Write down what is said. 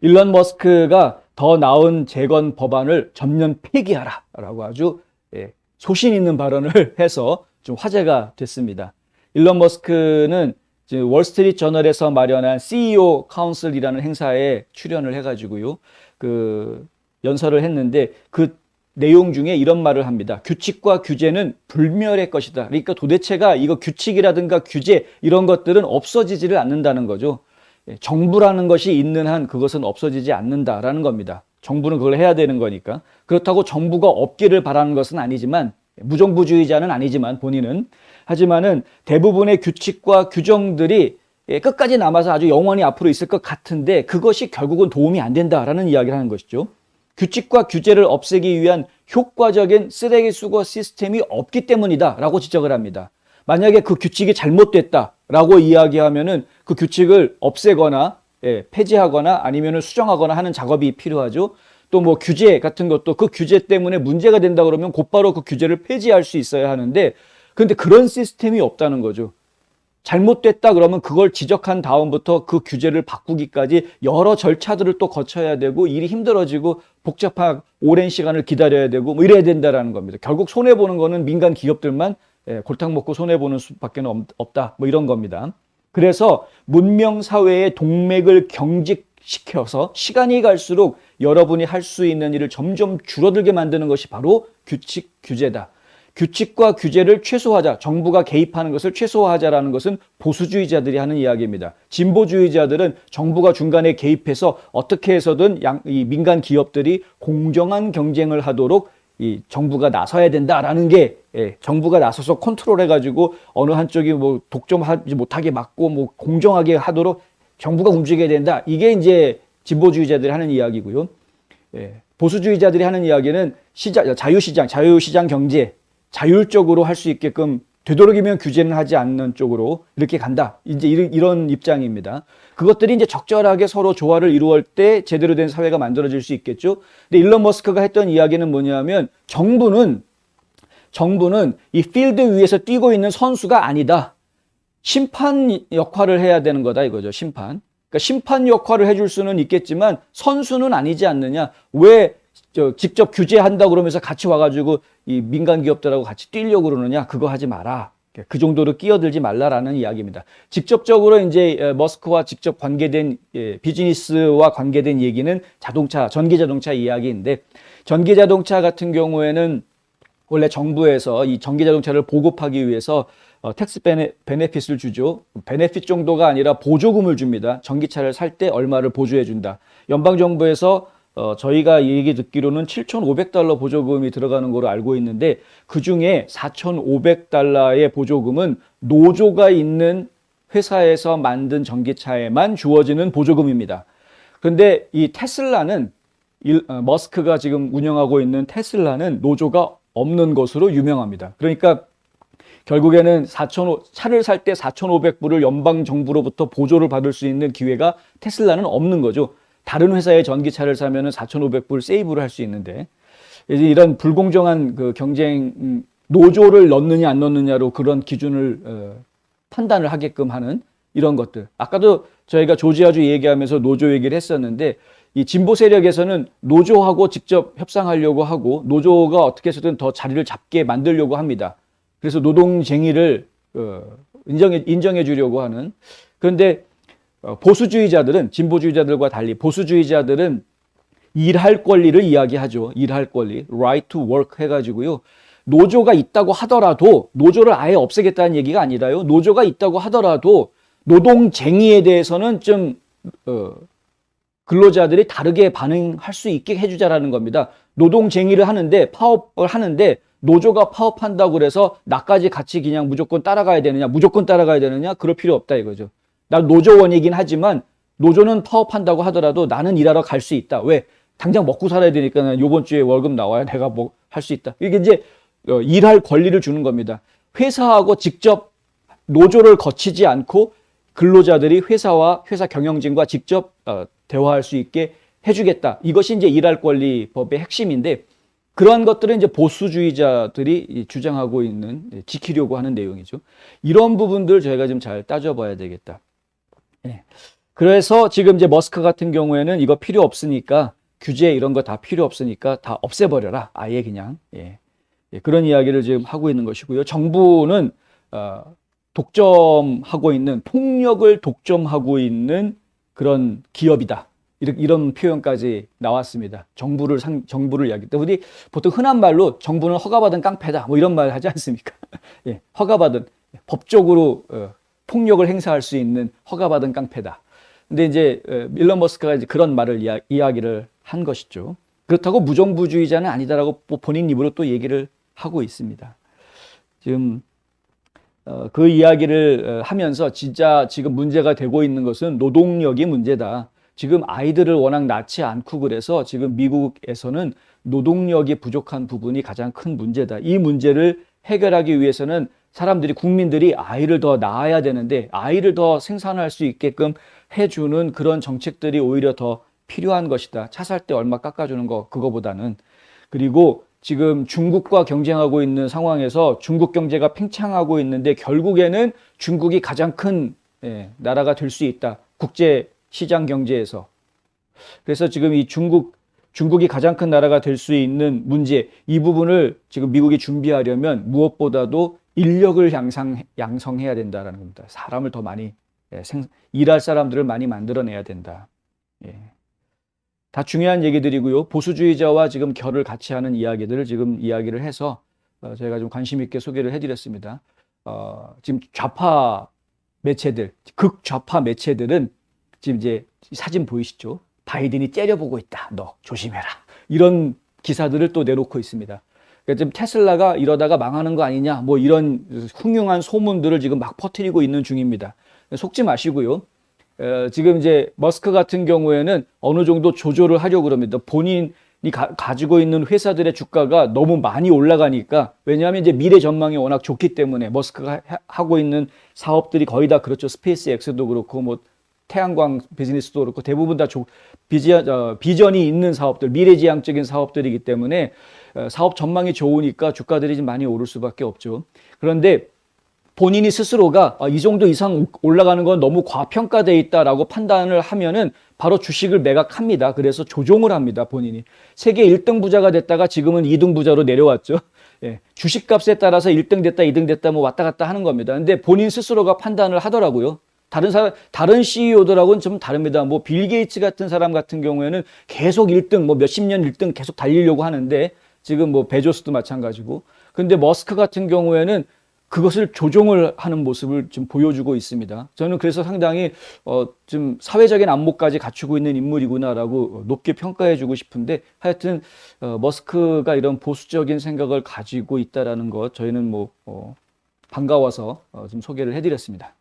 일론 머스크가 더 나은 재건 법안을 전면 폐기하라라고 아주 소신 있는 발언을 해서 좀 화제가 됐습니다. 일론 머스크는 월스트리트 저널에서 마련한 CEO 카운슬이라는 행사에 출연을 해가지고요, 그 연설을 했는데 그 내용 중에 이런 말을 합니다. 규칙과 규제는 불멸의 것이다. 그러니까 도대체가 이거 규칙이라든가 규제 이런 것들은 없어지지를 않는다는 거죠. 정부라는 것이 있는 한 그것은 없어지지 않는다라는 겁니다. 정부는 그걸 해야 되는 거니까. 그렇다고 정부가 없기를 바라는 것은 아니지만, 무정부주의자는 아니지만 본인은, 하지만은 대부분의 규칙과 규정들이 끝까지 남아서 아주 영원히 앞으로 있을 것 같은데 그것이 결국은 도움이 안 된다라는 이야기를 하는 것이죠. 규칙과 규제를 없애기 위한 효과적인 쓰레기 수거 시스템이 없기 때문이다라고 지적을 합니다. 만약에 그 규칙이 잘못됐다라고 이야기하면은 그 규칙을 없애거나 폐지하거나 아니면은 수정하거나 하는 작업이 필요하죠. 또 뭐 규제 같은 것도 그 규제 때문에 문제가 된다 그러면 곧바로 그 규제를 폐지할 수 있어야 하는데, 그런데 그런 시스템이 없다는 거죠. 잘못됐다 그러면 그걸 지적한 다음부터 그 규제를 바꾸기까지 여러 절차들을 또 거쳐야 되고 일이 힘들어지고 복잡한 오랜 시간을 기다려야 되고 뭐 이래야 된다라는 겁니다. 결국 손해보는 거는 민간 기업들만 골탕 먹고 손해보는 수밖에 없다, 뭐 이런 겁니다. 그래서 문명 사회의 동맥을 경직시켜서 시간이 갈수록 여러분이 할 수 있는 일을 점점 줄어들게 만드는 것이 바로 규칙, 규제다. 규칙과 규제를 최소화하자, 정부가 개입하는 것을 최소화하자라는 것은 보수주의자들이 하는 이야기입니다. 진보주의자들은 정부가 중간에 개입해서 어떻게 해서든 이 민간 기업들이 공정한 경쟁을 하도록 이 정부가 나서야 된다라는 게, 정부가 나서서 컨트롤해가지고 어느 한쪽이 뭐 독점하지 못하게 막고 뭐 공정하게 하도록 정부가 움직여야 된다. 이게 이제 진보주의자들이 하는 이야기고요. 보수주의자들이 하는 이야기는 자유시장 경제, 자율적으로 할 수 있게끔 되도록이면 규제는 하지 않는 쪽으로 이렇게 간다. 이제 이런 입장입니다. 그것들이 이제 적절하게 서로 조화를 이루을 때 제대로 된 사회가 만들어질 수 있겠죠. 근데 일론 머스크가 했던 이야기는 뭐냐면 정부는 이 필드 위에서 뛰고 있는 선수가 아니다. 심판 역할을 해야 되는 거다 이거죠. 심판. 그러니까 심판 역할을 해줄 수는 있겠지만 선수는 아니지 않느냐. 왜 직접 규제한다 그러면서 같이 와가지고 이 민간 기업들하고 같이 뛰려고 그러느냐. 그거 하지 마라. 그 정도로 끼어들지 말라라는 이야기입니다. 직접적으로 이제 머스크와 직접 관계된 비즈니스와 관계된 얘기는 전기 자동차 이야기인데, 전기 자동차 같은 경우에는 원래 정부에서 이 전기 자동차를 보급하기 위해서 텍스 베네핏을 주죠. 베네핏 정도가 아니라 보조금을 줍니다. 전기차를 살 때 얼마를 보조해 준다. 연방정부에서 저희가 얘기 듣기로는 $7,500 보조금이 들어가는 걸로 알고 있는데, 그중에 $4,500의 보조금은 노조가 있는 회사에서 만든 전기차에만 주어지는 보조금입니다. 그런데 이 테슬라는 머스크가 지금 운영하고 있는 테슬라는 노조가 없는 것으로 유명합니다. 그러니까 결국에는 차를 살 때 4,500불을 연방정부로부터 보조를 받을 수 있는 기회가 테슬라는 없는 거죠. 다른 회사의 전기차를 사면 4,500불 세이브를 할 수 있는데, 이런 불공정한 그 경쟁, 노조를 넣느냐 안 넣느냐로 그런 기준을 판단을 하게끔 하는 이런 것들. 아까도 저희가 조지아주 얘기하면서 노조 얘기를 했었는데, 이 진보 세력에서는 노조하고 직접 협상하려고 하고 노조가 어떻게 해서든 더 자리를 잡게 만들려고 합니다. 그래서 노동쟁의를 인정해 주려고 하는. 그런데 보수주의자들은, 진보주의자들과 달리 보수주의자들은 일할 권리를 이야기하죠. 일할 권리, right to work 해가지고요. 노조가 있다고 하더라도, 노조를 아예 없애겠다는 얘기가 아니라요. 노조가 있다고 하더라도 노동쟁의에 대해서는 좀 근로자들이 다르게 반응할 수 있게 해주자라는 겁니다. 노동쟁의를 하는데, 파업을 하는데 노조가 파업한다고 그래서 나까지 같이 그냥 무조건 따라가야 되느냐? 그럴 필요 없다 이거죠. 나 노조원이긴 하지만 노조는 파업한다고 하더라도 나는 일하러 갈 수 있다. 왜? 당장 먹고 살아야 되니까 이번 주에 월급 나와야 내가 뭐 할 수 있다. 이게 이제 일할 권리를 주는 겁니다. 회사하고 직접 노조를 거치지 않고 근로자들이 회사 경영진과 직접 대화할 수 있게 해주겠다. 이것이 이제 일할 권리 법의 핵심인데, 그러한 것들은 이제 보수주의자들이 주장하고 있는, 지키려고 하는 내용이죠. 이런 부분들 저희가 좀 잘 따져봐야 되겠다. 그래서 지금 이제 머스크 같은 경우에는 이거 필요 없으니까 규제 이런 거 다 필요 없으니까 다 없애버려라. 아예 그냥. 예. 예, 그런 이야기를 지금 하고 있는 것이고요. 정부는 독점하고 있는 폭력을 독점하고 있는 그런 기업이다. 이런 표현까지 나왔습니다. 정부를 이야기 때 우리 보통 흔한 말로 정부는 허가받은 깡패다. 뭐 이런 말 하지 않습니까? 예, 허가받은 법적으로 폭력을 행사할 수 있는 허가받은 깡패다. 근데 이제 일론 머스크가 이제 그런 말을 이야기를 한 것이죠. 그렇다고 무정부주의자는 아니다라고 본인 입으로 또 얘기를 하고 있습니다. 지금 그 이야기를 하면서 진짜 지금 문제가 되고 있는 것은 노동력이 문제다. 지금 아이들을 워낙 낳지 않고 그래서 지금 미국에서는 노동력이 부족한 부분이 가장 큰 문제다. 이 문제를 해결하기 위해서는 사람들이, 국민들이 아이를 더 낳아야 되는데 아이를 더 생산할 수 있게끔 해주는 그런 정책들이 오히려 더 필요한 것이다. 차 살 때 얼마 깎아주는 거, 그거보다는. 그리고 지금 중국과 경쟁하고 있는 상황에서 중국 경제가 팽창하고 있는데 결국에는 중국이 가장 큰 나라가 될 수 있다. 국제 시장 경제에서. 그래서 지금 이 중국이 가장 큰 나라가 될 수 있는 문제, 이 부분을 지금 미국이 준비하려면 무엇보다도 인력을 양성해야 된다라는 겁니다. 사람을 더 많이, 일할 사람들을 많이 만들어내야 된다. 예. 다 중요한 얘기들이고요. 보수주의자와 지금 결을 같이 하는 이야기들을 지금 이야기를 해서 제가 좀 관심 있게 소개를 해드렸습니다. 지금 좌파 매체들, 극좌파 매체들은 지금 이제 사진 보이시죠? 바이든이 째려보고 있다. 너 조심해라. 이런 기사들을 또 내놓고 있습니다. 그러니까 지금 테슬라가 이러다가 망하는 거 아니냐, 뭐 이런 흉흉한 소문들을 지금 막 퍼뜨리고 있는 중입니다. 속지 마시고요. 지금 이제 머스크 같은 경우에는 어느 정도 조절을 하려고 그럽니다. 본인이 가지고 있는 회사들의 주가가 너무 많이 올라가니까, 왜냐하면 이제 미래 전망이 워낙 좋기 때문에 머스크가 하고 있는 사업들이 거의 다 그렇죠. 스페이스 X도 그렇고 뭐 태양광 비즈니스도 그렇고 대부분 다 비전이 있는 사업들, 미래지향적인 사업들이기 때문에 사업 전망이 좋으니까 주가들이 좀 많이 오를 수밖에 없죠. 그런데 본인이 스스로가 이 정도 이상 올라가는 건 너무 과평가되어 있다라고 판단을 하면은 바로 주식을 매각합니다. 그래서 조종을 합니다, 본인이. 세계 1등 부자가 됐다가 지금은 2등 부자로 내려왔죠. 예, 주식값에 따라서 1등 됐다, 2등 됐다 뭐 왔다 갔다 하는 겁니다. 근데 본인 스스로가 판단을 하더라고요. 다른 CEO들하고는 좀 다릅니다. 뭐 빌 게이츠 같은 사람 같은 경우에는 계속 1등, 뭐 몇십 년 1등 계속 달리려고 하는데, 지금 뭐 베조스도 마찬가지고. 근데 머스크 같은 경우에는 그것을 조종을 하는 모습을 좀 보여주고 있습니다. 저는 그래서 상당히 좀 사회적인 안목까지 갖추고 있는 인물이구나라고 높게 평가해주고 싶은데, 하여튼 머스크가 이런 보수적인 생각을 가지고 있다라는 것, 저희는 뭐 반가워서 좀 소개를 해드렸습니다.